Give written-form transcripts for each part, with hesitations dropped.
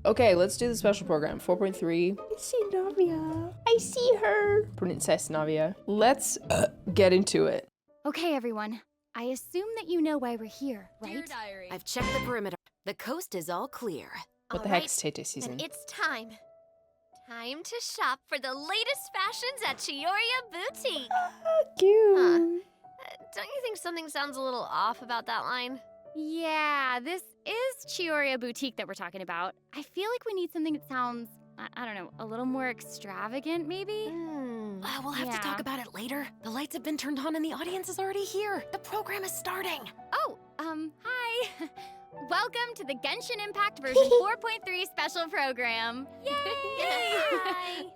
Okay, let's do the special program. 4.3. I see Navia. I see her. Princess Navia. Let's get into it. Okay, everyone. I assume that you know why we're here, right? Dear Diary. I've checked the perimeter. The coast is all clear. What the heck is Tete season? And it's time. Time to shop for the latest fashions at Chioria Boutique. Cute. Don't you think something sounds a little off about that line? Yeah, this is Chioria Boutique that we're talking about. I feel like we need something that sounds, I don't know, a little more extravagant, maybe? We'll have to talk about it later. The lights have been turned on and the audience is already here. The program is starting. Oh, hi. Welcome to the Genshin Impact version 4.3 special program. Yay! Hi.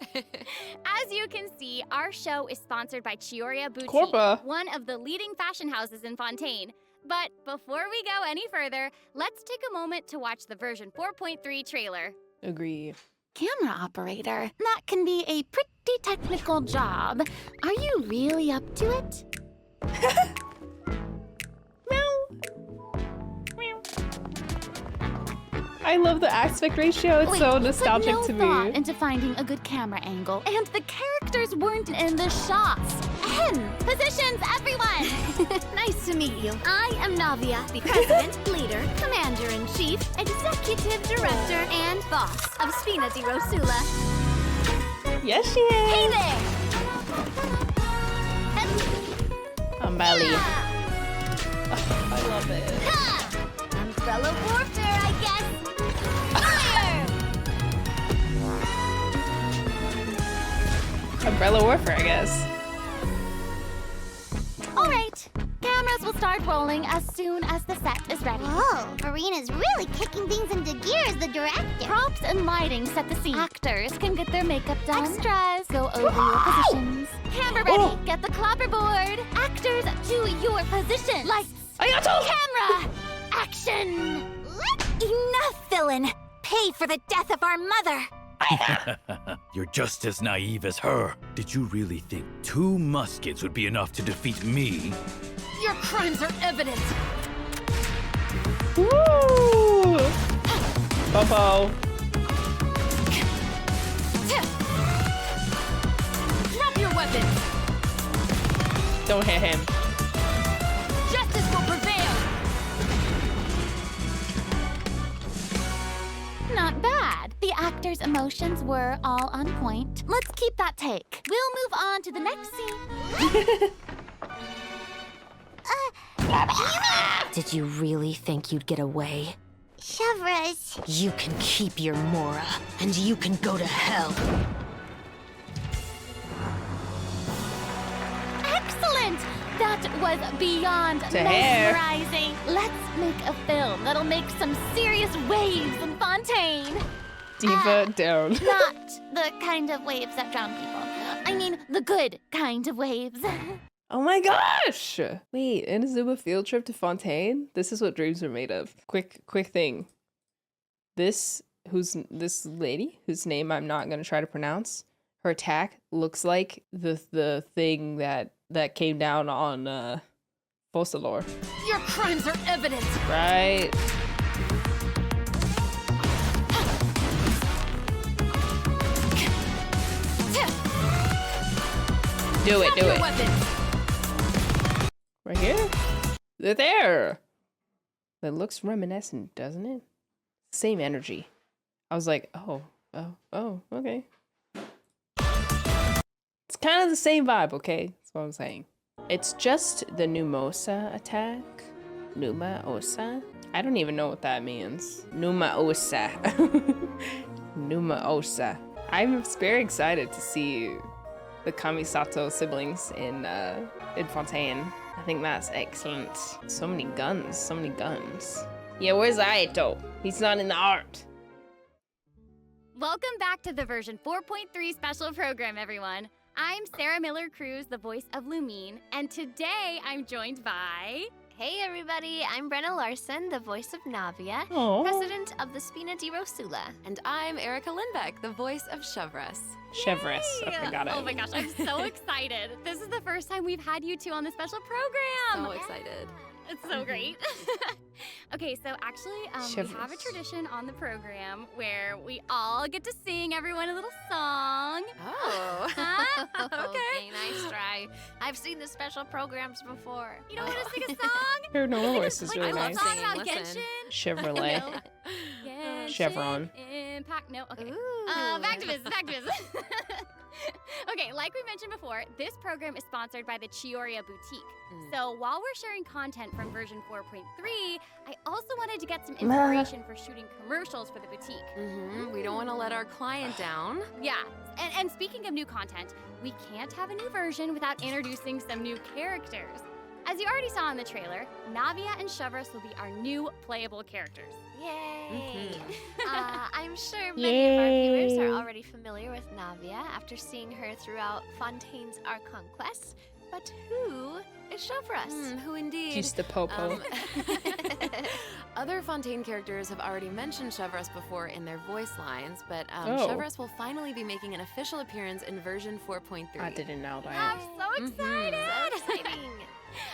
As you can see, our show is sponsored by Chioria Boutique, Corpa. one of the leading fashion houses in Fontaine. But before we go any further, let's take a moment to watch the version 4.3 trailer. Agree. Camera operator. That can be a pretty technical job. Are you really up to it? I love the aspect ratio. It's so nostalgic put to no thought me. into finding a good camera angle, and the characters weren't in the shots. Positions, everyone! Nice to meet you. I am Navia, the president, leader, commander-in-chief, executive director, and boss of Spina di Rosula. Yes, she is. Hey there! I'm Belly. I love it. Umbrella warfare, I guess. Fire! Umbrella warfare, I guess. All right, cameras will start rolling as soon as the set is ready. Whoa, Marina's really kicking things into gear as the director. Props and lighting set the scene. Actors can get their makeup done. Extras, go over your positions. Camera ready, get the clapperboard. Actors, to your position. Lights, camera, action. Enough, villain! Pay for the death of our mother! You're just as naive as her. Did you really think 2 muskets would be enough to defeat me? Your crimes are evident. Woo! Popo. Drop your weapons. Don't hit him. Justice will prevail. Not bad. The actors' emotions were all on point. Let's keep that take. We'll move on to the next scene. Did you really think you'd get away? Chevreuse. You can keep your Mora, and you can go to hell. Excellent! That was beyond To hair. mesmerizing. Let's make a film that'll make some serious waves in Fontaine. Diva down. Not the kind of waves that drown people. I mean, the good kind of waves. Oh my gosh! Wait, Inazuma field trip to Fontaine? This is what dreams are made of. Quick thing. This lady, whose name I'm not gonna try to pronounce, her attack looks like the thing that came down on Fossilor. Your crimes are evident. Right? Do it, Drop do your it. weapons. Right here? They're there! That looks reminiscent, doesn't it? Same energy. I was like, oh, okay. It's kind of the same vibe, okay? That's what I'm saying. It's just the Numosa attack. Numaosa? I don't even know what that means. Numaosa. Numaosa. I'm very excited to see the Kamisato siblings in Fontaine. I think that's excellent. So many guns, Yeah, where's Aito? He's not in the art. Welcome back to the version 4.3 special program, everyone. I'm Sarah Miller-Cruz, the voice of Lumine, and today I'm joined by... Hey everybody, I'm Brenna Larson, the voice of Navia, Aw. president of the Spina di Rosula. And I'm Erica Lindbeck, the voice of Chevreuse. Chevreuse. Okay, got it. Oh my gosh, I'm so excited. This is the first time we've had you two on the special program. So excited. It's so great. Okay, so actually, we have a Chevreuse. tradition on the program where we all get to sing everyone a little song. Oh. Huh? Okay, nice try. I've seen the special programs before. You don't want to sing a song? Her normal voice is Like really a nice. song singing, about listen. Genshin? Chevrolet. No. Genshin Chevron. Impact. No. Okay. Ooh. Back to business. Back to business. Okay, like we mentioned before, this program is sponsored by the Chioria Boutique. So while we're sharing content from version 4.3, I also wanted to get some inspiration for shooting commercials for the boutique. We don't want to let our client down. Yeah, and speaking of new content, we can't have a new version without introducing some new characters. As you already saw in the trailer, Navia and Chevreuse will be our new playable characters. Yay! I'm sure many of our viewers Yay. are already familiar with Navia after seeing her throughout Fontaine's Archon quests. But who is Chevreuse? Who indeed? She's the popo. Other Fontaine characters have already mentioned Chevreuse before in their voice lines, but Oh. Chevreuse will finally be making an official appearance in version 4.3. I didn't know I'm that. so excited! So exciting!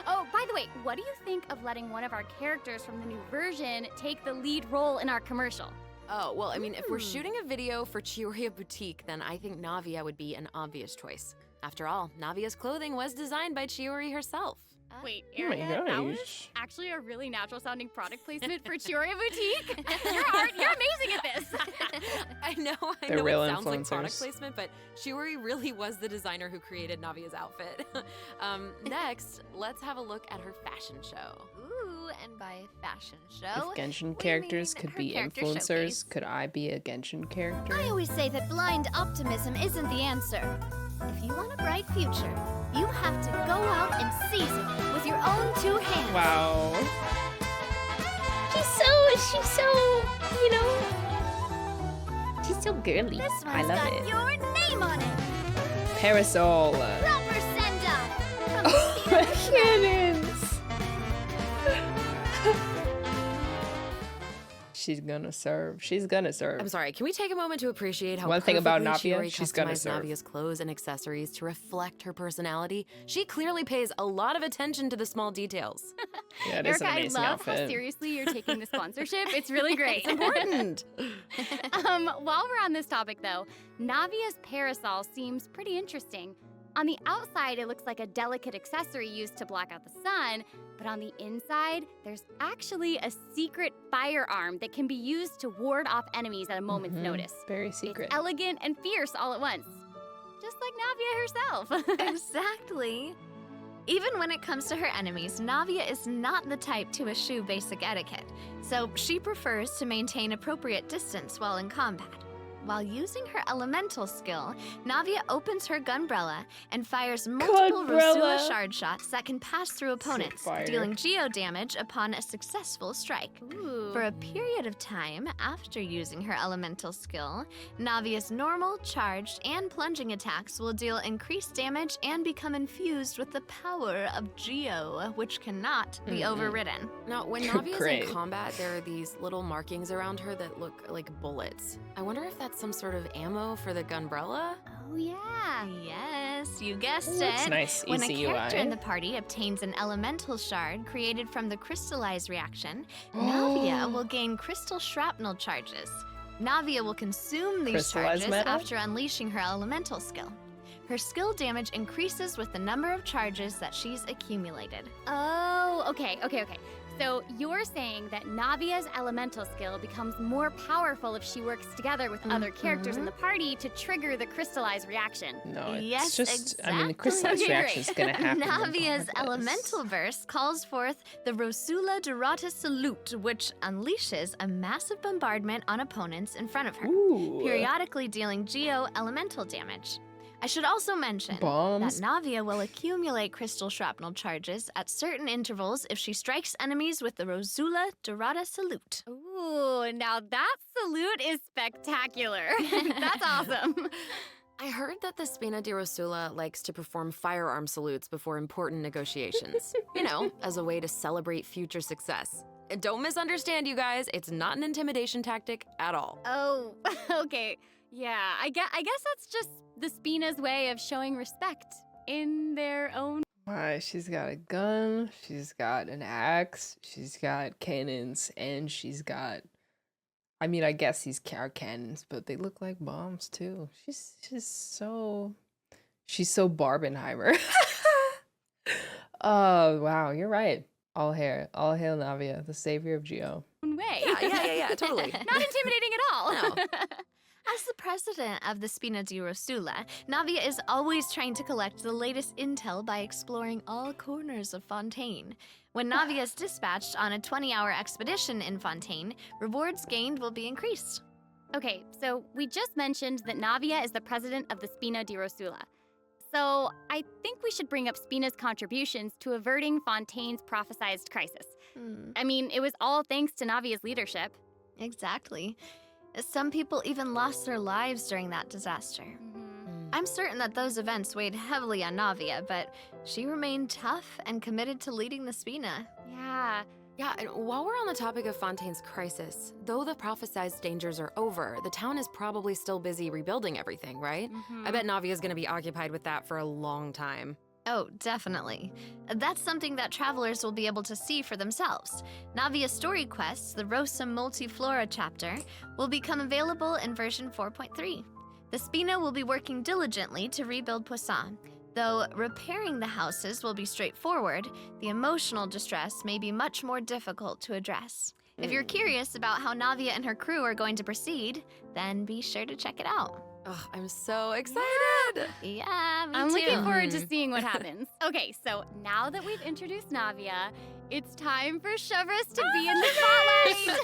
Oh, by the way, what do you think of letting one of our characters from the new version take the lead role in our commercial? Oh, well, I mean, if we're shooting a video for Chioria Boutique, then I think Navia would be an obvious choice. After all, Navia's clothing was designed by Chiori herself. Wait, Oh my Ariana, that was gosh. actually a really natural sounding product placement for Chioria Boutique. You're amazing at this. I know They're real it sounds like product influencers. placement, but Chiori really was the designer who created Navia's outfit. Next, let's have a look at her fashion show. Ooh, and by fashion show, If Genshin we characters mean could her be character influencers, showcase. could I be a Genshin character? I always say that blind optimism isn't the answer. If you want a bright future, you have to go out and seize it with your own two hands. Wow. She's so, she's so girly. This I one's love got it. your name on it. Parasol. Proper send up. From the speed of Cannons. She's gonna serve. She's gonna serve. I'm sorry, can we take a moment to appreciate how One thing about perfectly Navia, Chiori she's gonna customized serve. Navia's clothes and accessories to reflect her personality? She clearly pays a lot of attention to the small details. Yeah, it is Erica, an I amazing love how outfit. seriously you're taking the sponsorship. It's really great. Important. While we're on this topic, though, Navia's parasol seems pretty interesting. On the outside, it looks like a delicate accessory used to block out the sun, but on the inside, there's actually a secret firearm that can be used to ward off enemies at a moment's Mhm. notice. Very secret. It's elegant and fierce all at once, just like Navia herself. Exactly. Even when it comes to her enemies, Navia is not the type to eschew basic etiquette, so she prefers to maintain appropriate distance while in combat. While using her elemental skill, Navia opens her gunbrella and fires multiple Gunbrella. Rosula shard shots that can pass through opponents, fire. dealing geo damage upon a successful strike. Ooh. For a period of time after using her elemental skill, Navia's normal, charged, and plunging attacks will deal increased damage and become infused with the power of Geo, which cannot be overridden. Now, when Navia's Great. in combat, there are these little markings around her that look like bullets. I wonder if that's some sort of ammo for the gunbrella? Oh, yeah. Yes, you guessed Ooh, it's it. nice, When a easy character UI. in the party obtains an elemental shard created from the crystallized reaction, Oh. Navia will gain crystal shrapnel charges. Navia will consume these Crystallized charges metal? after unleashing her elemental skill. Her skill damage increases with the number of charges that she's accumulated. Oh, okay. So you're saying that Navia's elemental skill becomes more powerful if she works together with other characters in the party to trigger the crystallized reaction. No, it's Yes, just, I mean, the exactly. crystallized Okay, reaction is gonna happen. Navia's regardless. elemental burst calls forth the Rosula Dorata Salute, which unleashes a massive bombardment on opponents in front of her, Ooh. periodically dealing geo elemental damage. I should also mention Bombs. that Navia will accumulate crystal shrapnel charges at certain intervals if she strikes enemies with the Rosula Dorata Salute. Ooh, now that salute is spectacular. That's awesome. I heard that the Spina di Rosula likes to perform firearm salutes before important negotiations. You know, as a way to celebrate future success. And don't misunderstand, you guys, it's not an intimidation tactic at all. Oh, okay. Yeah, I guess that's just the Spina's way of showing respect in their own Why? She's got a gun, she's got an axe, she's got cannons, and she's got. I mean, I guess these are cannons, but they look like bombs too. She's so. She's so Barbenheimer. Oh wow, you're right. All hail Navia, the savior of Geo. Way. Yeah, totally. Not intimidating at all. No. As the president of the Spina di Rosula, Navia is always trying to collect the latest intel by exploring all corners of Fontaine. When Navia is dispatched on a 20-hour expedition in Fontaine, rewards gained will be increased. Okay, so we just mentioned that Navia is the president of the Spina di Rosula. So I think we should bring up Spina's contributions to averting Fontaine's prophesized crisis. I mean, it was all thanks to Navia's leadership. Exactly. Some people even lost their lives during that disaster. I'm certain that those events weighed heavily on Navia, but she remained tough and committed to leading the Spina. Yeah. Yeah, and while we're on the topic of Fontaine's crisis, though the prophesized dangers are over, the town is probably still busy rebuilding everything, right? I bet Navia's gonna be occupied with that for a long time. Oh, definitely. That's something that travelers will be able to see for themselves. Navia's story quests, the Rosa Multiflora chapter, will become available in version 4.3. The Spina will be working diligently to rebuild Poisson. Though repairing the houses will be straightforward, the emotional distress may be much more difficult to address. If you're curious about how Navia and her crew are going to proceed, then be sure to check it out. Oh, I'm so excited! Yeah, me I'm too. looking forward to seeing what happens. Okay, so now that we've introduced Navia, it's time for Chevreuse to be in the spotlight.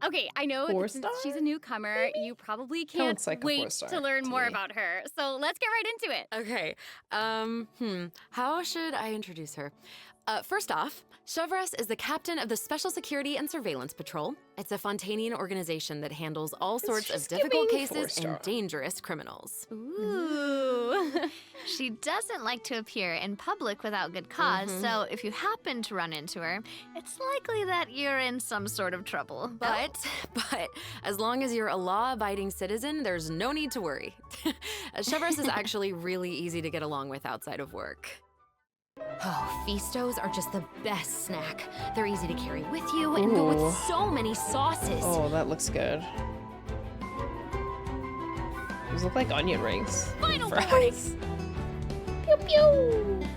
Okay, I know that since she's a newcomer, you probably can't Sounds like a wait 4-star to learn to more me. about her. So let's get right into it. Okay, how should I introduce her? First off, Chevreuse is the captain of the Special Security and Surveillance Patrol. It's a Fontainian organization that handles all sorts of just difficult giving cases 4-star. and dangerous criminals. Ooh. She doesn't like to appear in public without good cause, so if you happen to run into her, it's likely that you're in some sort of trouble. But as long as you're a law-abiding citizen, there's no need to worry. Chevreuse is actually really easy to get along with outside of work. Oh, Feastos are just the best snack. They're easy to carry with you and go Ooh. with so many sauces. Oh, that looks good. Those look like onion rings. Final fries. Pew pew.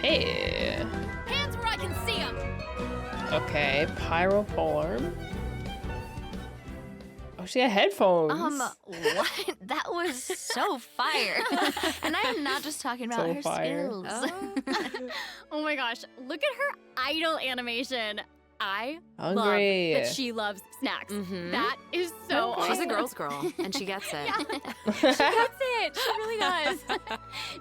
Hey. Hands where I can see them. Okay, pyropolarm. Oh, she got headphones. What? That was so fire. And I am not just talking about So her fire. skills. Oh my gosh, look at her idle animation. I Hungry. love that she loves snacks. Mhm. That is so Hungry. awesome. She's a girl's girl, and she gets it. Yeah, she gets it. She really does.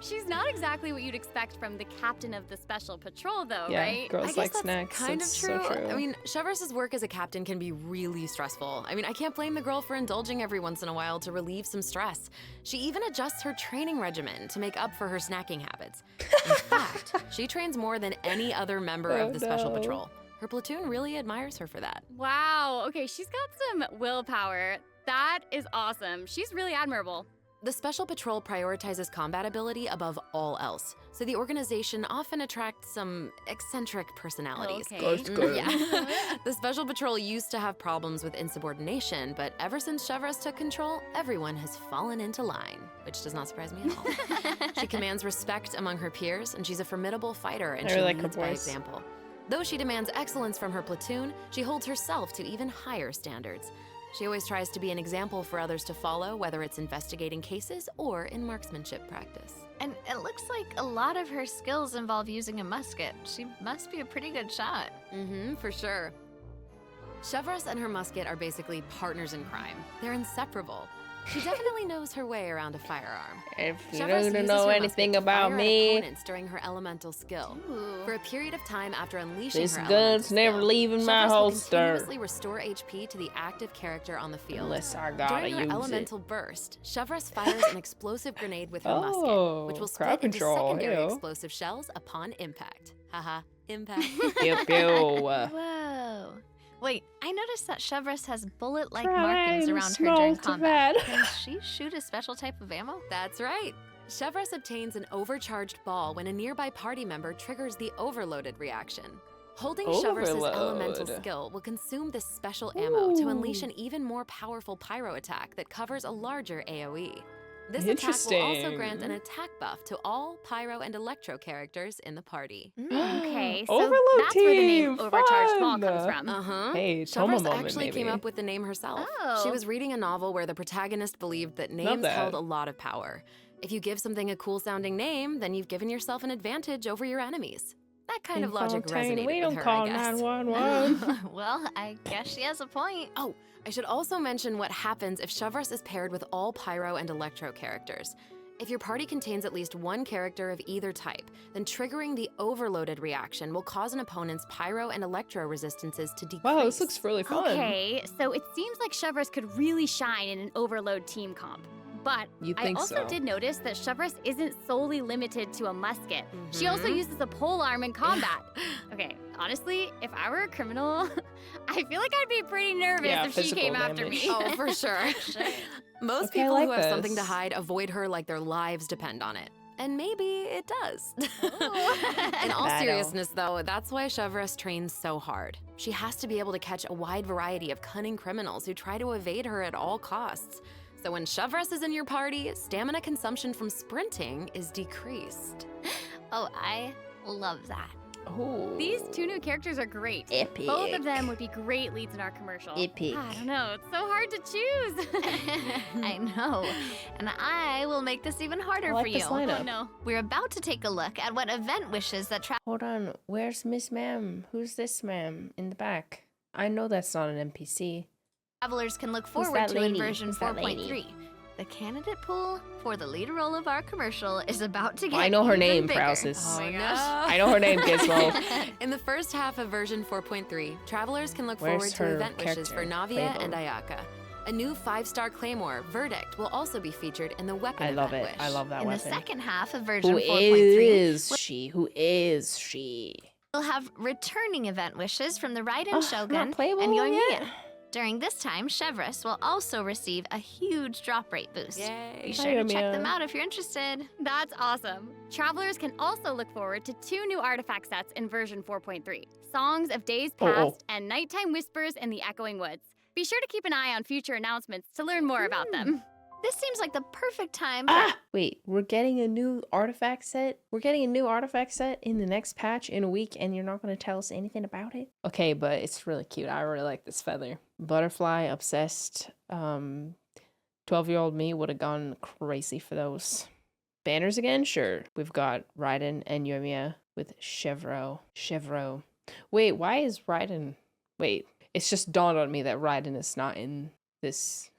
She's not exactly what you'd expect from the captain of the special patrol, though, Yeah, right? girls I guess like that's snacks. kind That's of true. So true. I mean, Chevreuse's work as a captain can be really stressful. I mean, I can't blame the girl for indulging every once in a while to relieve some stress. She even adjusts her training regimen to make up for her snacking habits. In fact, she trains more than any other member of the Special no. Patrol. Her platoon really admires her for that. Wow. Okay, she's got some willpower. That is awesome. She's really admirable. The Special Patrol prioritizes combat ability above all else, so the organization often attracts some eccentric personalities. Okay. Ghost girl. Yeah. The Special Patrol used to have problems with insubordination, but ever since Chevreuse took control, everyone has fallen into line, which does not surprise me at all. She commands respect among her peers, and she's a formidable fighter, and I she really like her leads by voice. example. Though she demands excellence from her platoon, she holds herself to even higher standards. She always tries to be an example for others to follow, whether it's investigating cases or in marksmanship practice. And it looks like a lot of her skills involve using a musket. She must be a pretty good shot. Mm-hmm, for sure. Chevreuse and her musket are basically partners in crime. They're inseparable. She definitely knows her way around a firearm. If you Chevreuse don't uses know her anything musket to about fire at me, opponents during her elemental skill. Ooh. For a period of time after unleashing this her gun's elemental never skill, leaving my Chevreuse will holster. continuously restore HP to the active character on the field. unless I gotta During her use elemental burst, Chevreuse fires an explosive grenade with her musket, which will Oh, split crowd into control, secondary ew. explosive shells upon impact. Haha, impact. it. Pew pew. Whoa. Wait, I noticed that Chevreuse has bullet-like Right, markings around her smells during too combat. bad. Can she shoot a special type of ammo? That's right. Chevreuse obtains an overcharged ball when a nearby party member triggers the overloaded reaction. Holding Chevreuse's elemental Overload. skill will consume this special ammo to unleash Ooh. an even more powerful pyro attack that covers a larger AoE. This attack will also grant an Interesting. attack buff to all pyro and electro characters in the party. Okay, so Overload that's where the name team, Overcharged Ball fun. comes from. Uh-huh. Hey, Toma Chevreuse moment, actually came maybe. up with the name herself. Oh. She was reading a novel where the protagonist believed that names that. held a lot of power. If you give something a cool-sounding name, then you've given yourself an advantage over your enemies. That kind of logic resonated we with don't her, call I guess. 911. Well, I guess she has a point. Oh, I should also mention what happens if Chevreuse is paired with all pyro and electro characters. If your party contains at least one character of either type, then triggering the overloaded reaction will cause an opponent's pyro and electro resistances to decrease. Wow, this looks really fun. Okay, so it seems like Chevreuse could really shine in an Overload team comp. But You'd I think also so. did notice that Chevreuse isn't solely limited to a musket. She also Mhm. uses a polearm in combat. Okay, honestly, if I were a criminal, I feel like I'd be pretty nervous Yeah, if she physical came after damage. me. Oh, for sure. Most Okay, I people like who have something to this. hide avoid her like their lives depend on it. And maybe it does. In all Battle. seriousness, though, that's why Chevreuse trains so hard. She has to be able to catch a wide variety of cunning criminals who try to evade her at all costs. So when Chevreuse is in your party, stamina consumption from sprinting is decreased. Oh, I love that. Ooh. These two new characters are great. Epic. Both of them would be great leads in our commercial. Epic. I don't know, it's so hard to choose. I know. And I will make this even harder I like for this you. lineup. Oh no. We're about to take a look at what event wishes that Hold on, where's Miss Ma'am? Who's this ma'am in the back? I know that's not an NPC. travelers can look Who's forward that to in lady? version Who's that lady? 4.3. The candidate pool for the lead role of our commercial is about to get I know her even name, bigger. Prousis. Oh my no. gosh. I know her name, Gizmo. In the first half of version 4.3, travelers can look Where's forward to her event wishes for character? Navia Playbook. and Ayaka. A new 5-star Claymore, Verdict, will also be featured in the weapon I love event it. wish. I love that In the weapon. second half of version Who 4.3, is she? Who is she? we'll have returning event wishes from the Raiden Oh, Shogun not playable and Yoimiya. yet? During this time, Chevreuse will also receive a huge drop rate boost. Yay. Be sure to check Yoimiya. them out if you're interested. That's awesome. Travelers can also look forward to 2 new artifact sets in version 4.3. Songs of Days Past and Nighttime Whispers in the Echoing Woods. Be sure to keep an eye on future announcements to learn more about them. This seems like the perfect time for Ah! Wait, we're getting a new artifact set? We're getting a new artifact set in the next patch in a week, and you're not going to tell us anything about it? Okay, but it's really cute. I really like this feather. Butterfly, obsessed. 12-year-old me would have gone crazy for those. Banners again? Sure. We've got Raiden and Yoimiya with Chevreuse. Wait, why is Raiden... Wait, it's just dawned on me that Raiden is not in this...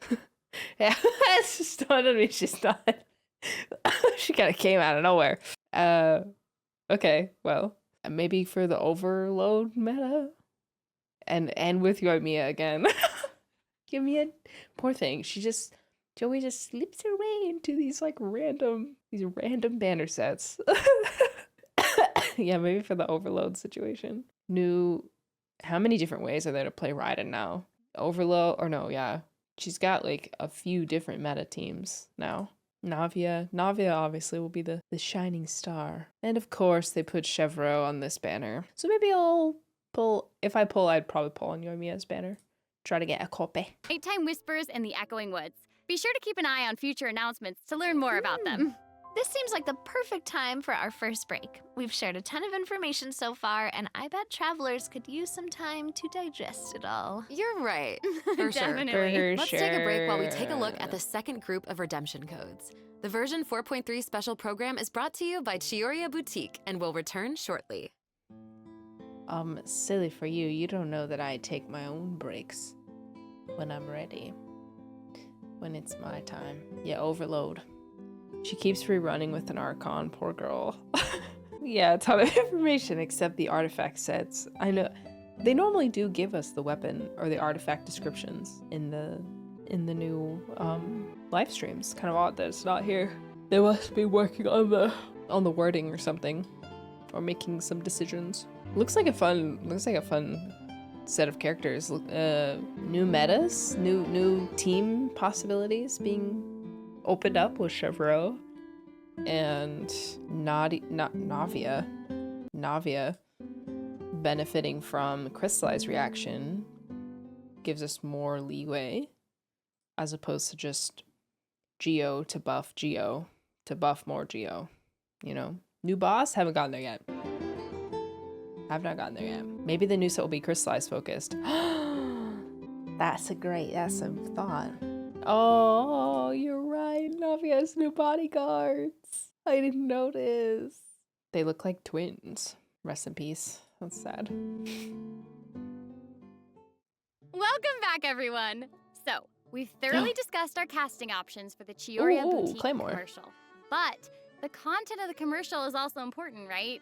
Yeah, it's just dawned on me she's not. She kind of came out of nowhere. Okay, well, maybe for the overload meta, and with Yoimiya again. Yoimiya, poor thing. She always just slips her way into these random banner sets. Yeah, maybe for the overload situation. How many different ways are there to play Raiden now? Overload, or no, yeah. She's got a few different meta teams now. Navia obviously will be the shining star. And of course they put Chevreuse on this banner. So maybe I'll pull, if I pull, I'd probably pull on Yoimiya's banner. Try to get a copy. Nighttime Whispers in the Echoing Woods. Be sure to keep an eye on future announcements to learn more about them. This seems like the perfect time for our first break. We've shared a ton of information so far, and I bet travelers could use some time to digest it all. You're right. For sure. Definitely. Let's take a break while we take a look at the second group of redemption codes. The version 4.3 special program is brought to you by Chiyoria Boutique and will return shortly. Silly for you, you don't know that I take my own breaks when I'm ready. When it's my time. Yeah, overload. She keeps rerunning with an Archon, poor girl. Yeah, a ton of information except the artifact sets. I know they normally do give us the weapon or the artifact descriptions in the new live streams. Kind of odd that it's not here. They must be working on the wording or something, or making some decisions. Looks like a fun set of characters. New metas, new team possibilities being opened up with Chevreuse and Navia benefiting from crystallized reaction gives us more leeway as opposed to just Geo to buff Geo to buff more Geo, you know? New boss, haven't gotten there yet. I've not gotten there yet. Maybe the new set will be crystallized focused. That's a thought. Oh, you're right. Navia has new bodyguards. I didn't notice. They look like twins. Rest in peace. That's sad. Welcome back, everyone. So, we've thoroughly discussed our casting options for the Chioria Boutique Claymore. commercial. But the content of the commercial is also important, right?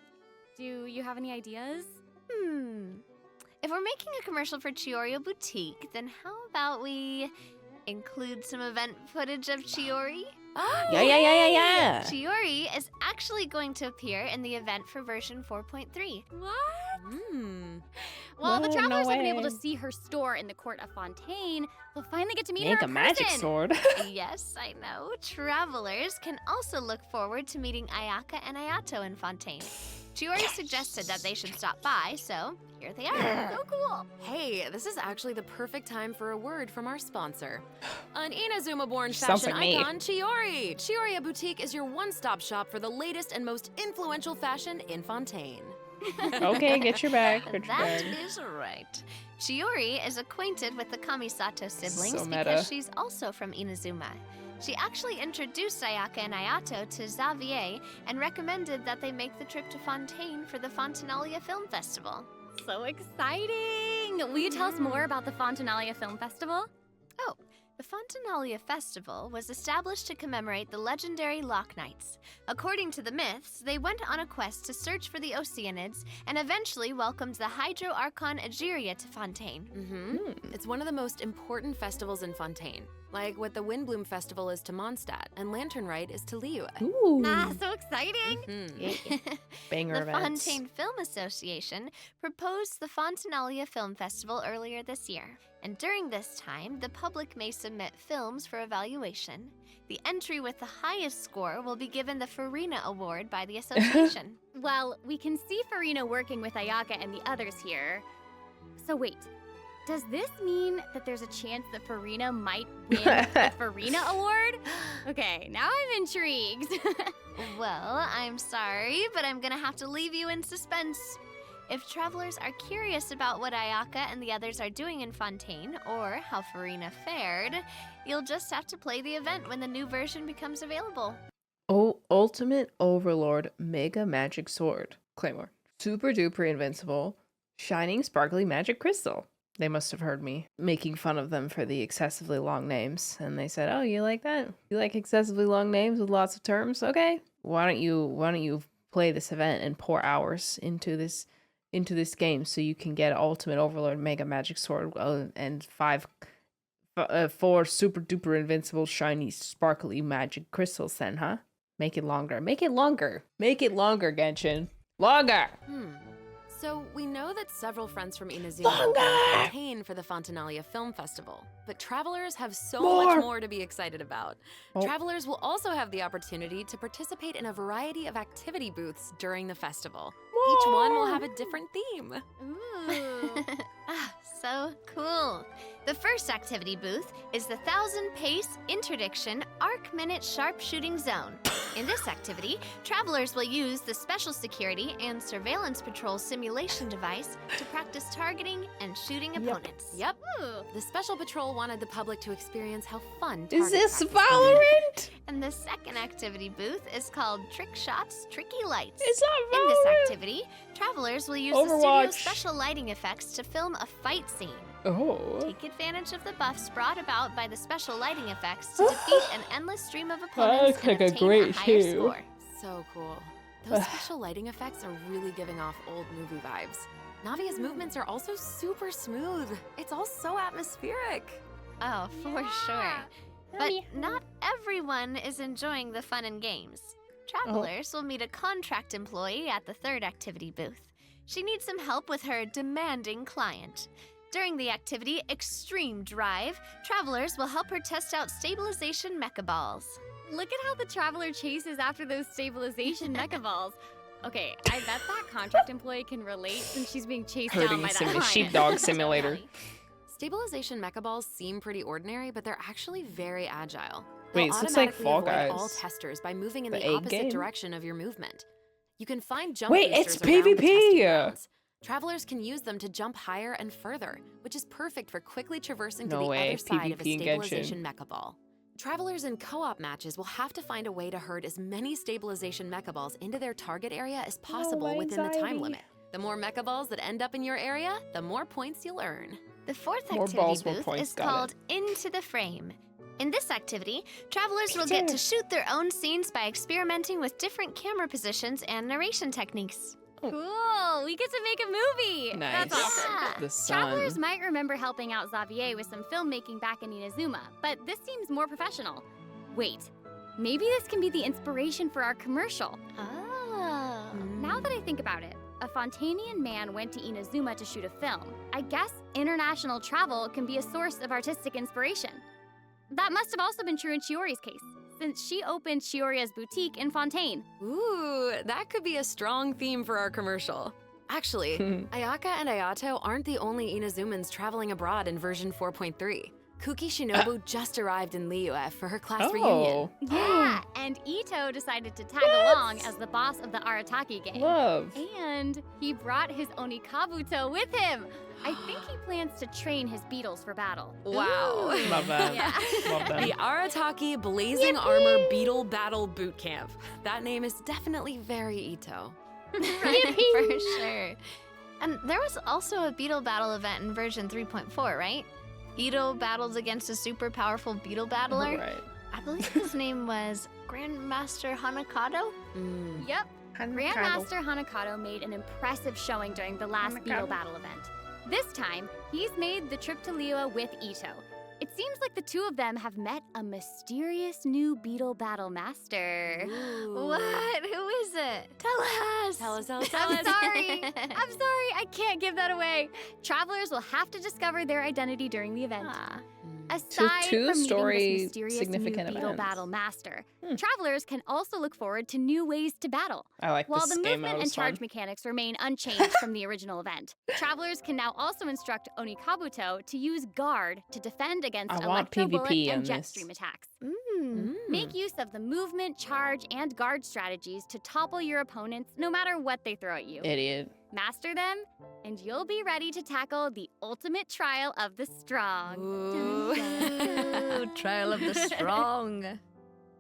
Do you have any ideas? If we're making a commercial for Chioria Boutique, then how about we include some event footage of Chiori? Oh, yeah. Chiori is actually going to appear in the event for version 4.3. What? Whoa, Well, the travelers no have been able to way. see her store in the court of Fontaine. They'll finally get to meet her Make a in magic person. sword. Yes, I know. Travelers can also look forward to meeting Ayaka and Ayato in Fontaine. Chiori suggested that they should stop by, so here they are. So cool. Hey, this is actually the perfect time for a word from our sponsor. An Inazuma-born Sounds fashion like me. icon, Chiori. Chioria Boutique is your one-stop shop for the latest and most influential fashion in Fontaine. Okay, get your bag. Get your That bag. is right. Chiori is acquainted with the Kamisato siblings So meta. because she's also from Inazuma. She actually introduced Ayaka and Ayato to Xavier and recommended that they make the trip to Fontaine for the Fontanalia Film Festival. So exciting! Will you tell us more about the Fontanalia Film Festival? Oh, the Fontanalia Festival was established to commemorate the legendary Lock Knights. According to the myths, they went on a quest to search for the Oceanids and eventually welcomed the Hydro Archon Egeria to Fontaine. It's one of the most important festivals in Fontaine, like what the Windbloom Festival is to Mondstadt and Lantern Rite is to Liyue. Ooh. Ah, so exciting! Yeah. Banger The events. Fontaine Film Association proposed the Fontanalia Film Festival earlier this year. And during this time, the public may submit films for evaluation. The entry with the highest score will be given the Farina Award by the association. Well, we can see Farina working with Ayaka and the others here. So wait, does this mean that there's a chance that Farina might win the Farina Award? Okay, now I'm intrigued. Well, I'm sorry, but I'm gonna have to leave you in suspense. If travelers are curious about what Ayaka and the others are doing in Fontaine, or how Farina fared, you'll just have to play the event when the new version becomes available. Oh, Ultimate Overlord Mega Magic Sword. Claymore. Super duper invincible. Shining sparkly magic crystal. They must have heard me making fun of them for the excessively long names. And they said, oh, you like that? You like excessively long names with lots of terms? Okay. Why don't you play this event and pour hours into this game so you can get Ultimate Overlord Mega Magic Sword and 4 super duper invincible shiny sparkly magic crystals then, huh? Make it longer. Make it longer. Make it longer, Genshin. Longer! So we know that several friends from Inazuma will come to Fontaine for the Fontanalia Film Festival, but travelers have so much more to be excited about. Oh. Travelers will also have the opportunity to participate in a variety of activity booths during the festival. Each one will have a different theme. Ooh. Ah, so cool. The first activity booth is the 1000-pace interdiction arc minute sharpshooting zone. In this activity, travelers will use the special security and surveillance patrol simulation device to practice targeting and shooting opponents. Yep. Ooh. The Special Patrol wanted the public to experience how fun Is target this practice can be. Valorant? And the second activity booth is called Trick Shots, Tricky Lights. It's not In this Valorant. activity, travelers will use the Overwatch. studio's special lighting effects to film a fight scene. Oh. Take advantage of the buffs brought about by the special lighting effects to defeat an endless stream of opponents looks and like a obtain great a higher shoe. score. So cool. Those special lighting effects are really giving off old movie vibes. Navia's movements are also super smooth. It's all so atmospheric. Oh, for sure. But not everyone is enjoying the fun and games. Travelers will meet a contract employee at the third activity booth. she needs some help with her demanding client. During the activity Extreme Drive, travelers will help her test out stabilization mecha balls. Look at how the traveler chases after those stabilization mecha balls. Okay, I bet that contract employee can relate since she's being chased down Herding by that sim client. sheepdog simulator. Stabilization mecha balls seem pretty ordinary, but they're actually very agile. Wait, They'll so it's like automatically Fall avoid all Guys. testers by moving in The the egg opposite game? direction of your movement. You can find jump Wait, boosters it's around the testing PvP! grounds. Travelers can use them to jump higher and further, which is perfect for quickly traversing to No the way, other side of a PvP in stabilization mecha ball. Travelers in co-op matches will have to find a way to herd as many stabilization mecha balls into their target area as possible within the time anxiety. limit. The more mecha balls that end up in your area, the more points you'll earn. The fourth More activity balls, more booth points, is got it. called Into the Frame. In this activity, travelers will get to shoot their own scenes by experimenting with different camera positions and narration techniques. Cool, we get to make a movie. Nice. That's awesome. The sun. Travelers might remember helping out Xavier with some filmmaking back in Inazuma, but this seems more professional. Wait, maybe this can be the inspiration for our commercial. Oh. Now that I think about it, a Fontanian man went to Inazuma to shoot a film. I guess international travel can be a source of artistic inspiration. That must have also been true in Shiori's case, since she opened Shioria's boutique in Fontaine. Ooh, that could be a strong theme for our commercial. Actually, Ayaka and Ayato aren't the only Inazumans traveling abroad in version 4.3. Kuki Shinobu just arrived in Liyue for her class reunion. Yeah, and Ito decided to tag along as the boss of the Arataki gang. Love. And he brought his Onikabuto with him. I think he plans to train his beetles for battle. Wow. Love that. Yeah. Love that. The Arataki Blazing Armor Beetle Battle Boot Camp. That name is definitely very Ito. For sure. And there was also a beetle battle event in version 3.4, right? Ito battles against a super powerful beetle battler. Right. I believe his name was Grandmaster Hanakado. Yep. Grandmaster Hanakato made an impressive showing during the last beetle battle event. This time, he's made the trip to Liyue with Ito. It seems like the two of them have met a mysterious new beetle battle master. What? Who is it? Tell us. Tell us. I'm sorry. I'm sorry. I can't give that away. Travelers will have to discover their identity during the event. Aside two from story meeting this mysterious significant new beetle events. battle master, travelers can also look forward to new ways to battle. I like While this the game. movement and charge mechanics remain unchanged from the original event, travelers can now also instruct Onikabuto to use guard to defend against I want electro bullet PvP in and jet this. stream attacks. Mm. Make use of the movement, charge, and guard strategies to topple your opponents no matter what they throw at you. Idiot. Master them, and you'll be ready to tackle the ultimate trial of the strong. Ooh, trial of the strong.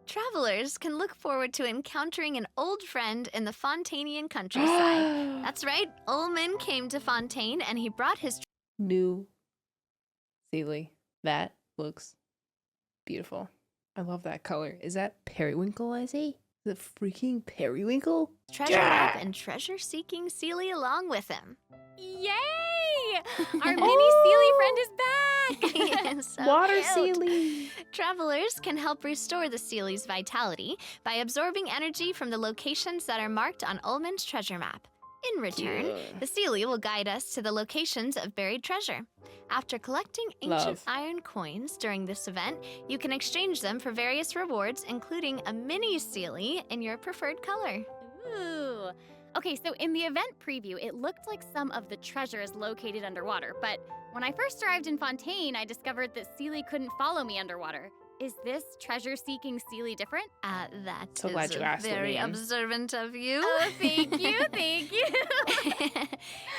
Travelers can look forward to encountering an old friend in the Fontanian countryside. That's right, Ullman came to Fontaine and he brought his New Sealy. That looks beautiful. I love that color. Is that periwinkle I see? Is it freaking periwinkle? treasure map and treasure-seeking Sealy along with him. Yay! Our mini Sealy friend is back! So Water cute. Sealy. Travelers can help restore the Sealy's vitality by absorbing energy from the locations that are marked on Ullman's treasure map. In return, the Sealy will guide us to the locations of buried treasure. After collecting ancient Love. iron coins during this event, you can exchange them for various rewards, including a mini Sealy in your preferred color. Ooh. Okay, so in the event preview, it looked like some of the treasure is located underwater, but when I first arrived in Fontaine, I discovered that Sealy couldn't follow me underwater. Is this treasure-seeking Sealy different? That So is glad you asked, very Lorraine. observant of you. Oh, thank you, thank you.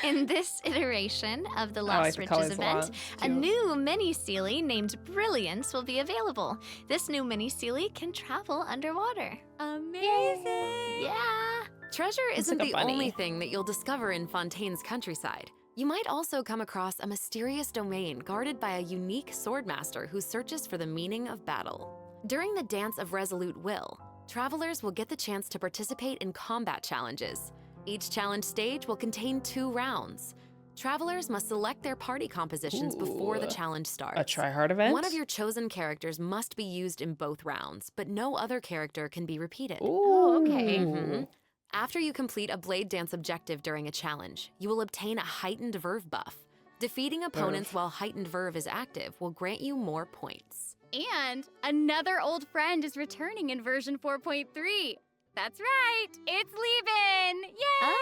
In this iteration of the I like Lost the Riches colors a event, lot. a Cute. new mini Sealy named Brilliance will be available. This new mini Sealy can travel underwater. Amazing. Yeah. Treasure It's isn't like a the only bunny. thing that you'll discover in Fontaine's countryside. You might also come across a mysterious domain guarded by a unique swordmaster who searches for the meaning of battle. During the Dance of Resolute Will, travelers will get the chance to participate in combat challenges. Each challenge stage will contain 2 rounds. Travelers must select their party compositions before the Ooh. Oh, challenge starts. A tryhard event? One of your chosen characters must be used in both rounds, but no other character can be repeated. Ooh. okay. Mhm. After you complete a Blade Dance objective during a challenge, you will obtain a heightened verve buff. Defeating opponents while heightened verve is active will grant you more points. And another old friend is returning in version 4.3. That's right, it's Leben! Yay!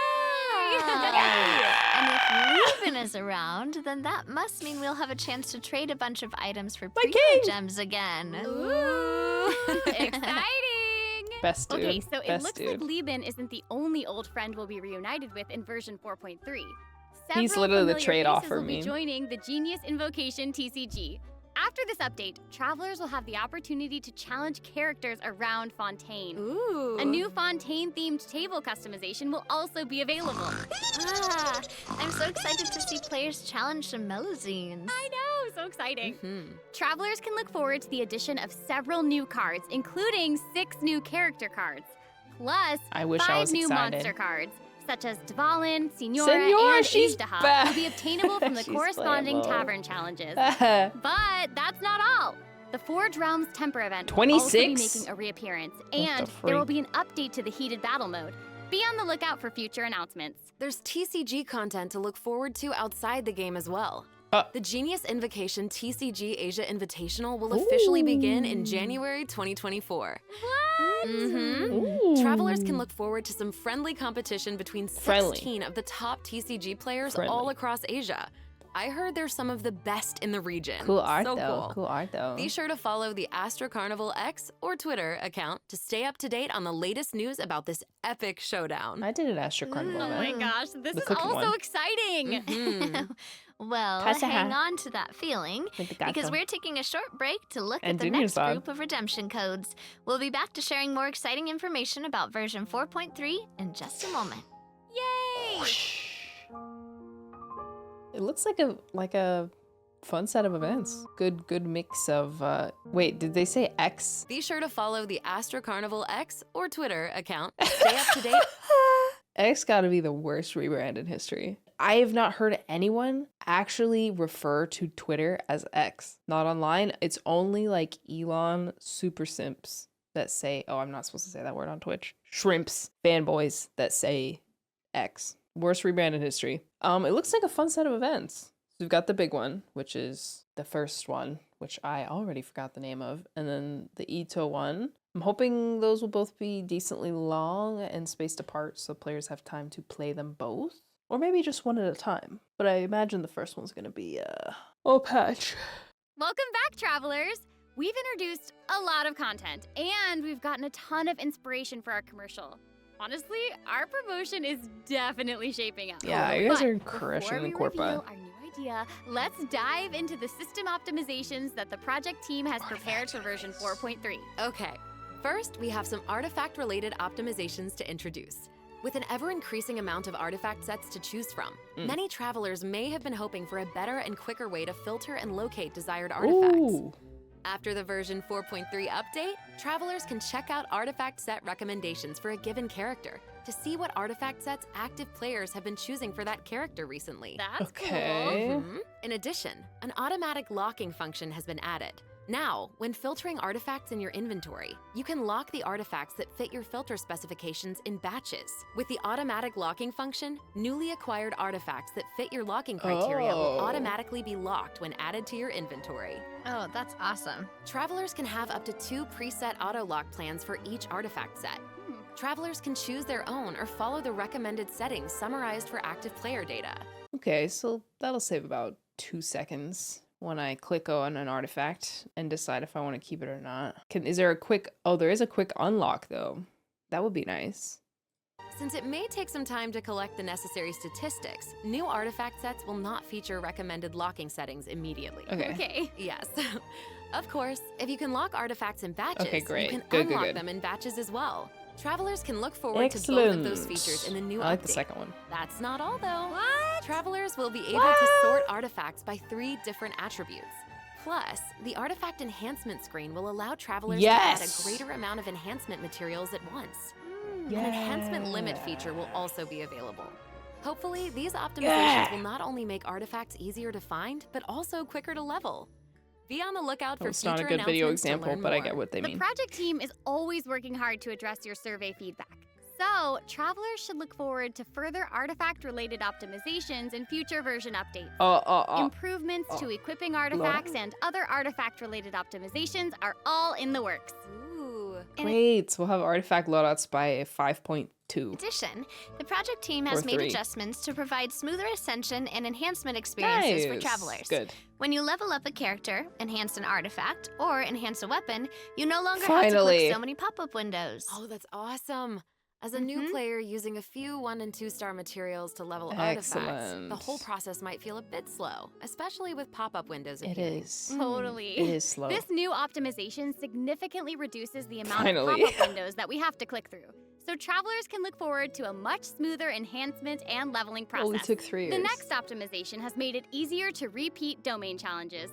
And if Leben is around, then that must mean we'll have a chance to trade a bunch of items for My primo king! gems again. Ooh, exciting! Best dude. Okay, so it Best looks dude. like Leben isn't the only old friend we'll be reunited with in version 4.3. He's Several literally the familiar trade-off faces for will be me. joining the Genius Invocation TCG. After this update, travelers will have the opportunity to challenge characters around Fontaine. Ooh. A new Fontaine-themed table customization will also be available. Ah, I'm so excited to see players challenge some Melazines. I know, so exciting. Hmm. Travelers can look forward to the addition of several new cards, including 6 new character cards, plus I wish I 5 was new excited. monster cards, such as Dvalin, Senora, Senora, and she's Ijtaha, back. will be obtainable from the She's corresponding playable. tavern challenges. But that's not all. The Forge Realms Temper event will also be 26? making a reappearance, the and there will freak? be an update to the heated battle mode. Be on the lookout for future announcements. There's TCG content to look forward to outside the game as well. The Genius Invocation TCG Asia Invitational will officially begin in January 2024. What? Ooh. Travelers can look forward to some friendly competition between 16 of the top TCG players all across Asia. I heard they're some of the best in the region. Cool art So though. cool. Cool art though. Be sure to follow the Astro Carnival X or Twitter account to stay up to date on the latest news about this epic showdown. I did an Astro Carnival Oh my event. gosh, this The is cooking also one. exciting. Mhm. Well, Pass a hang hat. on to that feeling, With the because gato. we're taking a short break to look And at the Junior's next on. group of redemption codes. We'll be back to sharing more exciting information about version 4.3 in just a moment. Yay! It looks like a fun set of events. Good mix of wait, did they say X? Be sure to follow the Astro Carnival X or Twitter account to stay up to date. X gotta be the worst rebrand in history. I have not heard anyone actually refer to Twitter as X. Not online. It's only like Elon super simps that say, oh, I'm not supposed to say that word on Twitch. Shrimps, fanboys that say X. Worst rebrand in history. It looks like a fun set of events. So we've got the big one, which is the first one, which I already forgot the name of, and then the Ito one. I'm hoping those will both be decently long and spaced apart so players have time to play them both. Or maybe just one at a time. But I imagine the first one's gonna be patch. Welcome back, travelers! We've introduced a lot of content, and we've gotten a ton of inspiration for our commercial. Honestly, our promotion is definitely shaping up. Yeah, you guys But are crushing the before we Corpa. reveal our new idea, let's dive into the system optimizations that the project team has prepared for version 4.3. Okay, first we have some artifact-related optimizations to introduce. With an ever-increasing amount of artifact sets to choose from, many travelers may have been hoping for a better and quicker way to filter and locate desired artifacts. Ooh. After the version 4.3 update, travelers can check out artifact set recommendations for a given character to see what artifact sets active players have been choosing for that character recently. That's Okay. cool. In addition, an automatic locking function has been added. Now, when filtering artifacts in your inventory, you can lock the artifacts that fit your filter specifications in batches. With the automatic locking function, newly acquired artifacts that fit your locking criteria will Oh. automatically be locked when added to your inventory. Oh, that's awesome. Travelers can have up to 2 preset auto-lock plans for each artifact set. Travelers can choose their own or follow the recommended settings summarized for active player data. Okay, so that'll save about 2 seconds when I click on an artifact and decide if I want to keep it or not. Is there a quick, oh, there is a quick unlock though. That would be nice. Since it may take some time to collect the necessary statistics, new artifact sets will not feature recommended locking settings immediately. Okay. Okay. Yes. Of course, if you can lock artifacts in batches, Okay, great. you can Good, good, unlock good. them in batches as well. Travelers can look forward to both of those Excellent. features in the new I like update. the second one. That's not all though. What? Travelers will be able to sort artifacts by 3 different attributes. Plus, the artifact enhancement screen will allow travelers to add Yes. a greater amount of enhancement materials at once. An enhancement limit feature will also be available. Hopefully, these optimizations will not only make artifacts easier to find, but also quicker to level. Be on the lookout for It's future not a good video announcements to example, learn but I more. get what they The mean. project team is always working hard to address your survey feedback. So, travelers should look forward to further artifact-related optimizations in future version updates. Improvements to equipping artifacts and other artifact-related optimizations are all in the works. Ooh. Great. We'll have artifact loadouts by 5.2. In addition, the project team has Or made 3. adjustments to provide smoother ascension and enhancement experiences for travelers. Good. When you level up a character, enhance an artifact, or enhance a weapon, you no longer have to Finally. click so many pop-up windows. Oh, that's awesome. As a new player using a few 1- and 2-star materials to level artifacts, the Excellent. whole process might feel a bit slow, especially with pop-up windows It appearing. is. Totally. It is slow. This new optimization significantly reduces the amount Finally. of pop-up windows that we have to click through. So travelers can look forward to a much smoother enhancement and leveling process. Only took 3 years. The next optimization has made it easier to repeat domain challenges.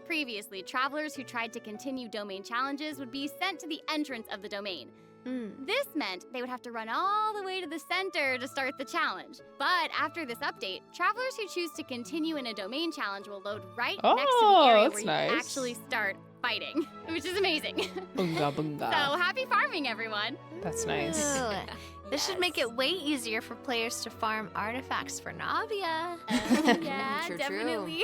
Previously, travelers who tried to continue domain challenges would be sent to the entrance of the domain. This meant they would have to run all the way to the center to start the challenge. But after this update, travelers who choose to continue in a domain challenge will load right next to the area that's where nice. you actually start fighting, which is amazing. Bunga bunga. So happy farming, everyone! That's nice. Ooh. This should make it way easier for players to farm artifacts for Navia. Yeah, True, true. definitely.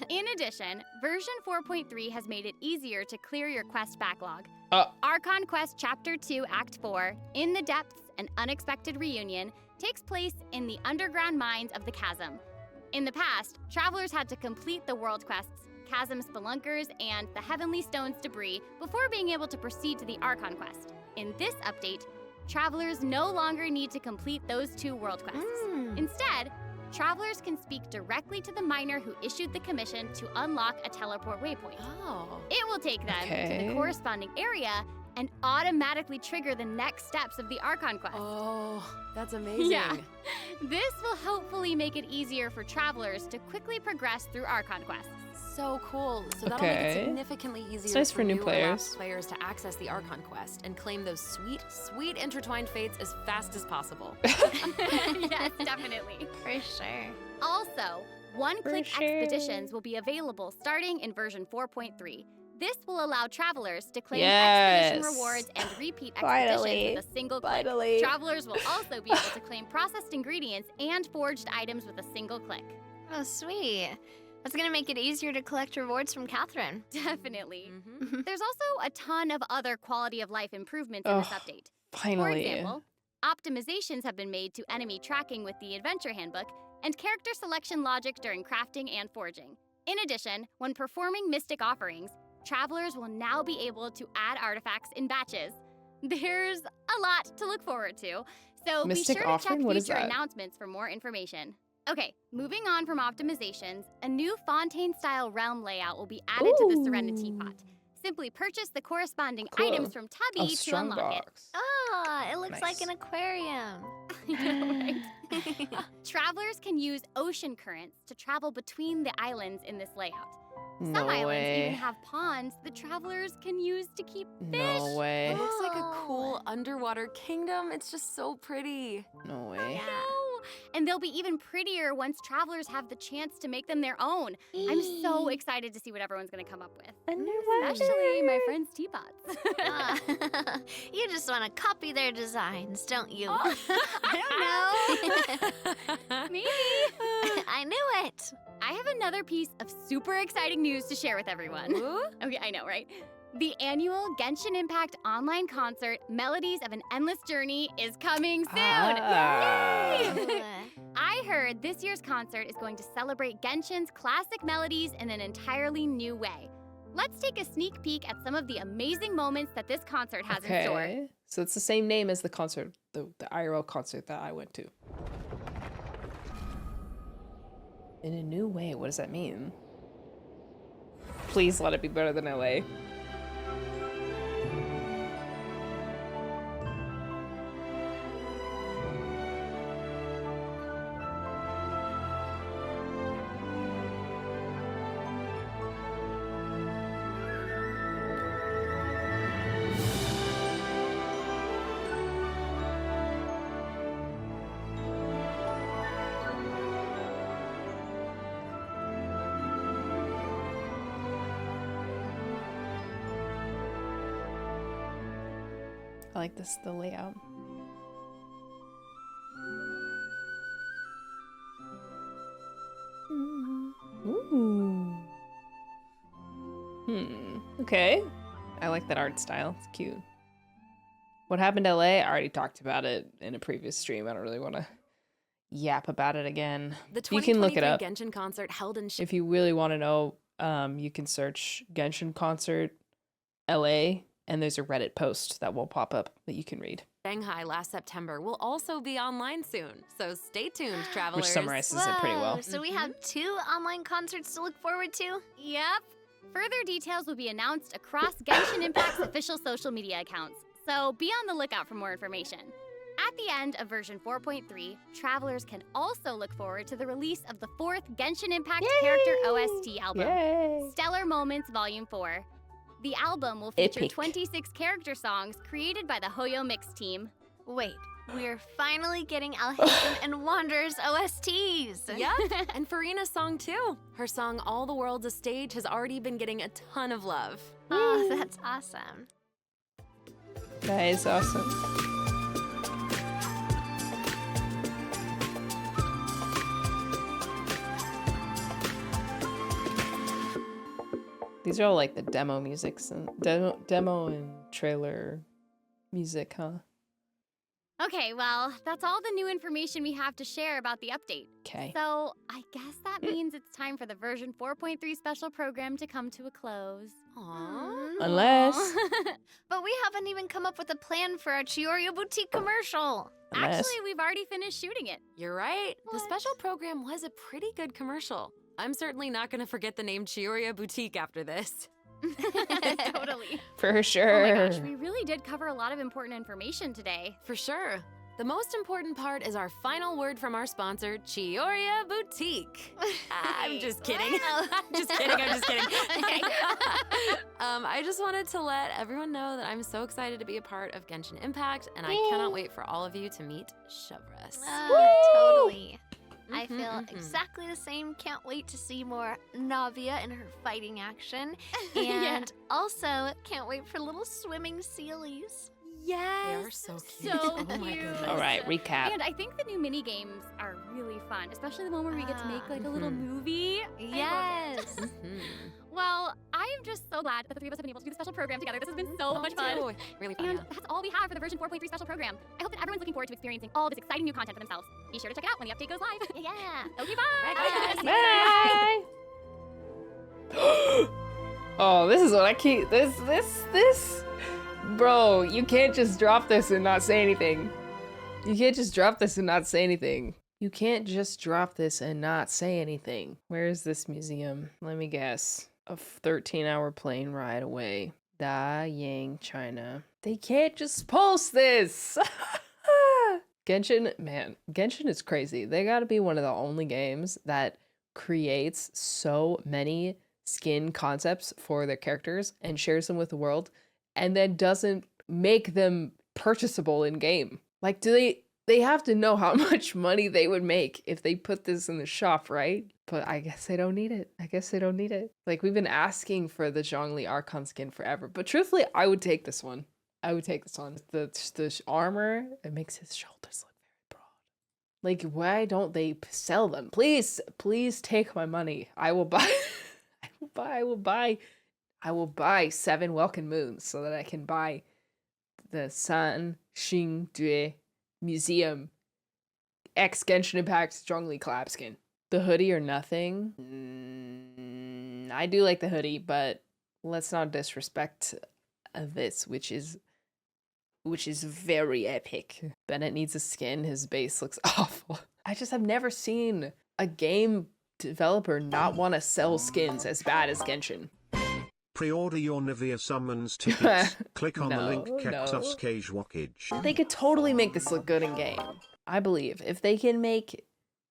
In addition, version 4.3 has made it easier to clear your quest backlog. Archon Quest Chapter 2 Act 4, In the Depths, An Unexpected Reunion, takes place in the underground mines of the Chasm. In the past, travelers had to complete the world quests, Chasm Spelunkers, and the Heavenly Stones debris before being able to proceed to the Archon Quest. In this update, travelers no longer need to complete those 2 world quests. Instead, travelers can speak directly to the miner who issued the commission to unlock a teleport waypoint. Oh. It will take them to the corresponding area and automatically trigger the next steps of the Archon Quest. Oh, that's amazing. Yeah. This will hopefully make it easier for travelers to quickly progress through Archon quests. So cool. So that'll make it Okay. significantly easier nice for new new or players. lapsed players to access the Archon quest and claim those sweet, sweet intertwined fates as fast as possible. Yes, definitely. For sure. Also, one-click For sure. expeditions will be available starting in version 4.3. This will allow travelers to claim Yes. expedition rewards and repeat Finally. expeditions with a single click. Finally. Travelers will also be able to claim processed ingredients and forged items with a single click. Oh, sweet. That's gonna make it easier to collect rewards from Catherine. Definitely. Mhm. There's also a ton of other quality of life improvements in this Ugh, update. For Finally. example, optimizations have been made to enemy tracking with the Adventure Handbook and character selection logic during crafting and forging. In addition, when performing mystic offerings, travelers will now be able to add artifacts in batches. There's a lot to look forward to, so Mystic be sure to check offering? What is future that? announcements for more information. Okay, moving on from optimizations, a new Fontaine-style realm layout will be added to the Serenitea Pot. Simply purchase the corresponding Cool. items from Tubby to unlock it. Ah, it looks like Nice. an aquarium. I know, right? Travelers can use ocean currents to travel between the islands in this layout. Some No islands way. even have ponds the travelers can use to keep fish. No way. It looks like a Oh. cool underwater kingdom. It's just so pretty. No way. No. And they'll be even prettier once travelers have the chance to make them their own. I'm so excited to see what everyone's going to come up with. Especially my friend's teapots. Ah, you just want to copy their designs, don't you? I don't know. Maybe. I knew it. I have another piece of super exciting news to share with everyone. Okay, I know, right? The annual Genshin Impact online concert, Melodies of an Endless Journey, is coming soon. Yay! I heard this year's concert is going to celebrate Genshin's classic melodies in an entirely new way. Let's take a sneak peek at some of the amazing moments that this concert has in store. Okay. So it's the same name as the concert, the IRL concert that I went to. In a new way, what does that mean? Please let it be better than LA. I like this, the layout. Okay. I like that art style. It's cute. What happened to LA? I already talked about it in a previous stream. I don't really want to yap about it again. The You can look it 2023 up. Genshin concert held in If you really want to know, you can search Genshin concert LA, and there's a Reddit post that will pop up that you can read. Shanghai last September will also be online soon, so stay tuned, travelers. Which summarizes it pretty well. Whoa, so we have 2 online concerts to look forward to? Yep. Further details will be announced across Genshin Impact's official social media accounts, so be on the lookout for more information. At the end of version 4.3, travelers can also look forward to the release of the 4th Genshin Impact character OST album, Yay! Stellar Moments Volume 4. The album will feature Epic. 26 character songs created by the Hoyo Mix team. Wait, we're finally getting Alhazen and Wanderer's OSTs. Yep, and Farina's song too. Her song All the World's a Stage has already been getting a ton of love. Oh, that's awesome. That is awesome. These are all like the demo musics and demo and trailer music, huh? Okay, well, that's all the new information we have to share about the update. Okay. So, I guess that means it's time for the version 4.3 special program to come to a close. Aww. Unless, But we haven't even come up with a plan for our Chioria Boutique commercial. unless. Actually, we've already finished shooting it. You're right. The What? special program was a pretty good commercial. I'm certainly not going to forget the name Chioria Boutique after this. Totally. For Oh sure. my gosh, we really did cover a lot of important information today. For sure. The most important part is our final word from our sponsor, Chioria Boutique. I'm just kidding. Wow. I'm just kidding. I just wanted to let everyone know that I'm so excited to be a part of Genshin Impact, and I cannot wait for all of you to meet Chevreuse. Totally. I Mhm, feel mhm. exactly the same. Can't wait to see more Navia in her fighting action. Yeah. And also, can't wait for little swimming sealies. Yes. They are so cute. So Oh my cute. goodness. All right, recap. And I think the new mini games are really fun, especially the one where we get to make like a little Mhm. movie. I love it. Yes. Mhm. Well, I am just so glad that the 3 of us have been able to do the special program together. This has been so much fun. Ooh, really fun. And Yeah. that's all we have for the version 4.3 special program. I hope that everyone's looking forward to experiencing all this exciting new content for themselves. Be sure to check it out when the update goes live. Yeah. Okay, bye! Bye, Bye. Oh, this is what I keep. This. Bro, you can't just drop this and not say anything. You can't just drop this and not say anything. You can't just drop this and not say anything. Where is this museum? Let me guess. A 13-hour plane ride away. Dayang, China. They can't just post this! Genshin, man, Genshin is crazy. They gotta be one of the only games that creates so many skin concepts for their characters and shares them with the world, and then doesn't make them purchasable in game. Like, they have to know how much money they would make if they put this in the shop, right? But I guess they don't need it. I guess they don't need it. Like, we've been asking for the Zhongli Archon skin forever, but truthfully, I would take this one. I would take this one. The armor, it makes his shoulders look very broad. Like, why don't they sell them? Please take my money. I will buy, I will buy 7 Welkin Moons so that I can buy the San Xing Due Museum X Genshin Impact Zhongli collab skin. The hoodie or nothing. I do like the hoodie, but let's not disrespect this, which is very epic. Bennett needs a skin. His base looks awful. I just have never seen a game developer not want to sell skins as bad as Genshin. Pre-order your Navia summons tickets. Click on the link. No. Kexus They could totally make this look good in game. I believe if they can make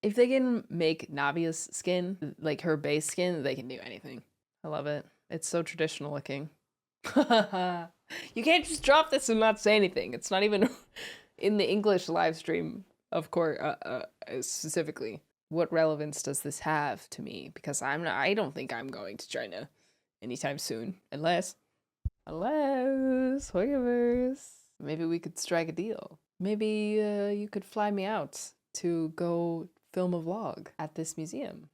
Navia's skin, like her base skin, they can do anything. I love it. It's so traditional looking. You can't just drop this and not say anything. It's not even in the English live stream, of course, specifically. What relevance does this have to me? Because I don't think I'm going to China anytime soon. Unless Hoyoverse. Maybe we could strike a deal. Maybe you could fly me out to go film a vlog at this museum.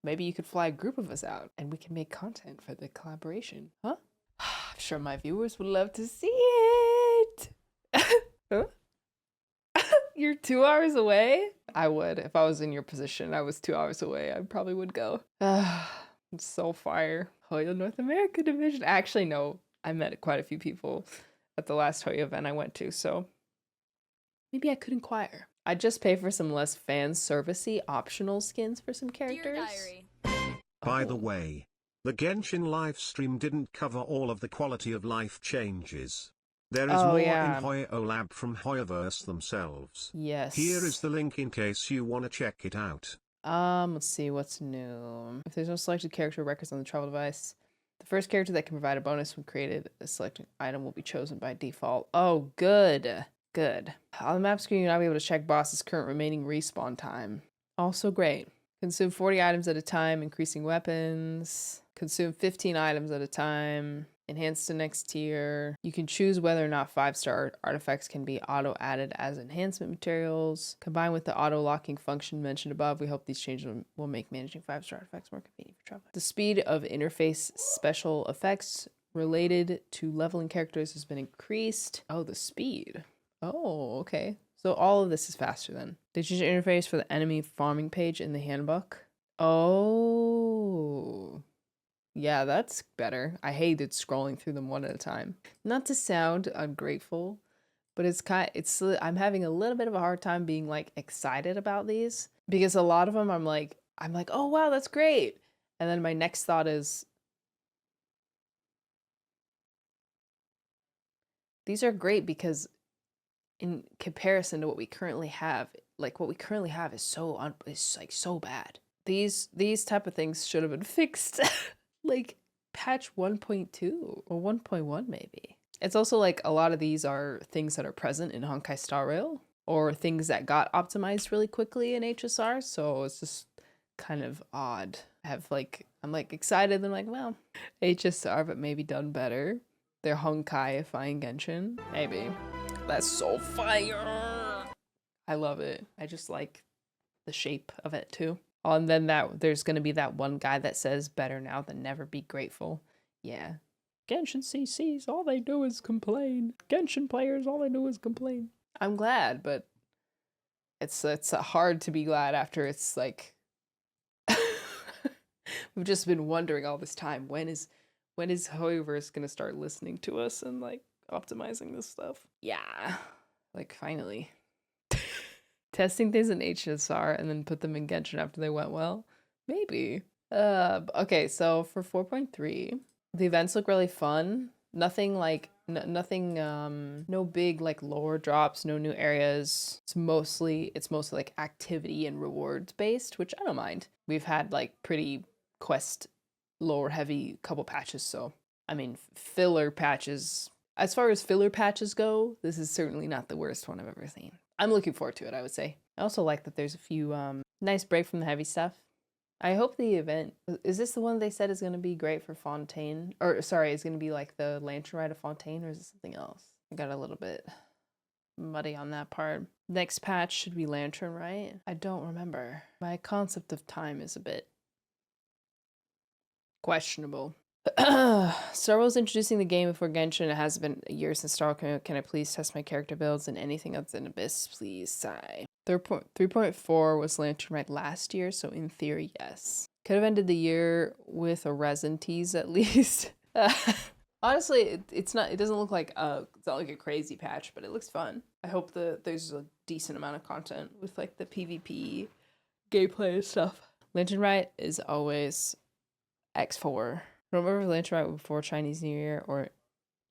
Maybe you could fly a group of us out and we can make content for the collaboration. Huh? I'm sure my viewers would love to see it. Huh? You're 2 hours away? I would. If I was in your position, I was 2 hours away, I probably would go. It's so fire. Hoyo North America division. Actually, no. I met quite a few people at the last Hoyo event I went to, so maybe I could inquire. I'd just pay for some less fan servicey optional skins for some characters. Dear Diary. By the way, the Genshin livestream didn't cover all of the quality of life changes. There is more in Hoyo Lab from Hoyoverse themselves. Yes. Here is the link in case you want to check it out. Let's see what's new. If there's no selected character records on the travel device, the first character that can provide a bonus when created a selected item will be chosen by default. Oh, good. Good. On the map screen, you'll now be able to check boss's current remaining respawn time. Also great. Consume 40 items at a time, increasing weapons. Consume 15 items at a time. Enhance to next tier. You can choose whether or not 5-star artifacts can be auto-added as enhancement materials. Combined with the auto-locking function mentioned above, we hope these changes will make managing 5-star artifacts more convenient for travel. The speed of interface special effects related to leveling characters has been increased. Oh, the speed. Oh, okay. So all of this is faster then. They changed the interface for the enemy farming page in the handbook. Oh. Yeah, that's better. I hated scrolling through them one at a time. Not to sound ungrateful, but I'm having a little bit of a hard time being like excited about these because a lot of them I'm like, oh wow, that's great. And then my next thought is, these are great because in comparison to what we currently have, like what we currently have is so bad. These type of things should have been fixed. Like patch 1.2 or 1.1 maybe. It's also like a lot of these are things that are present in Honkai Star Rail or things that got optimized really quickly in HSR, so it's just kind of odd. I'm like excited and like, well, HSR but maybe done better. They're Honkai-ifying Genshin. Maybe. That's so fire. I love it. I just like the shape of it too. Oh, and then there's going to be that one guy that says better now than never, be grateful. Yeah. Genshin CCs, all they do is complain. Genshin players, all they do is complain. I'm glad, but it's hard to be glad after it's like we've just been wondering all this time, when is Hoyoverse going to start listening to us and like optimizing this stuff? Yeah. Like finally. Testing things in HSR and then put them in Genshin after they went well? Maybe. Okay, so for 4.3, the events look really fun. Nothing like, no big like lore drops, no new areas. It's mostly like activity and rewards based, which I don't mind. We've had like pretty quest lore heavy couple patches, so I mean filler patches. As far as filler patches go, this is certainly not the worst one I've ever seen. I'm looking forward to it, I would say. I also like that there's a few nice break from the heavy stuff. I hope the event, is this the one they said is going to be great for Fontaine? Or sorry, is going to be like the Lantern Ride of Fontaine, or is it something else? I got a little bit muddy on that part. Next patch should be Lantern, right? I don't remember. My concept of time is a bit questionable. Star Wars introducing the game before Genshin. It has been a year since Star Wars. Can I please test my character builds and anything else in Abyss, please? Sigh. 3.4 was Lantern Ride last year, so in theory, yes. Could have ended the year with a resin tease at least. Honestly, it doesn't look like it's not like a crazy patch, but it looks fun. I hope there's a decent amount of content with like the PvP gameplay and stuff. Lantern Ride is always X4. Remember Lantern Ride before Chinese New Year or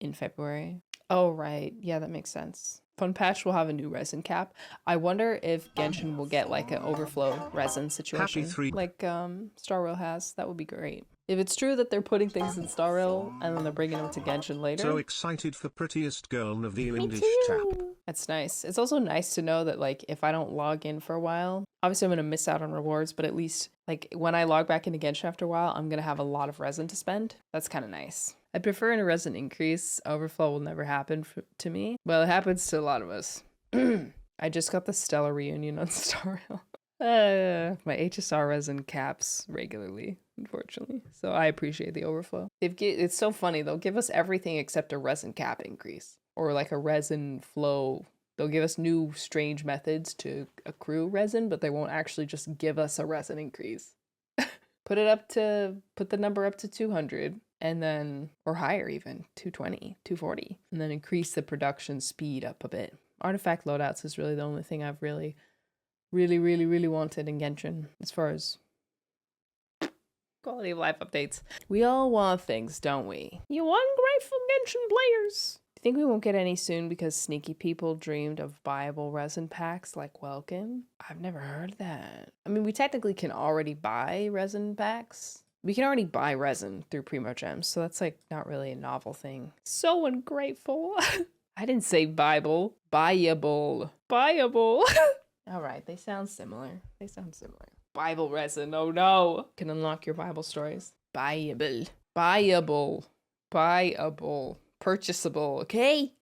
in February? Oh, right. Yeah, that makes sense. Fun patch will have a new resin cap. I wonder if Genshin will get like an overflow resin situation like Star Rail has. That would be great. If it's true that they're putting things in Star Rail and then they're bringing them to Genshin later. So excited for prettiest girl Navia English tap. That's nice. It's also nice to know that like if I don't log in for a while, obviously I'm going to miss out on rewards, but at least like when I log back into Genshin after a while, I'm going to have a lot of resin to spend. That's kind of nice. I prefer a resin increase. Overflow will never happen to me. Well, it happens to a lot of us. I just got the Stellar reunion on Star Rail. My HSR resin caps regularly, unfortunately. So I appreciate the overflow. It's so funny. They'll give us everything except a resin cap increase or like a resin flow. They'll give us new strange methods to accrue resin, but they won't actually just give us a resin increase. Put the number up to 200 and then, or higher even, 220, 240, and then increase the production speed up a bit. Artifact loadouts is really the only thing I've really wanted in Genshin as far as quality of life updates. We all want things, don't we? You ungrateful Genshin players. Do you think we won't get any soon because sneaky people dreamed of buyable resin packs like Welcome? I've never heard that. I mean, we technically can already buy resin packs. We can already buy resin through Primo Gems, so that's like not really a novel thing. So ungrateful. I didn't say Bible. Buyable. Buyable. All right, they sound similar. Bible resin, oh no. Can unlock your Bible stories. Buyable. Buyable. Buyable. Purchasable, okay?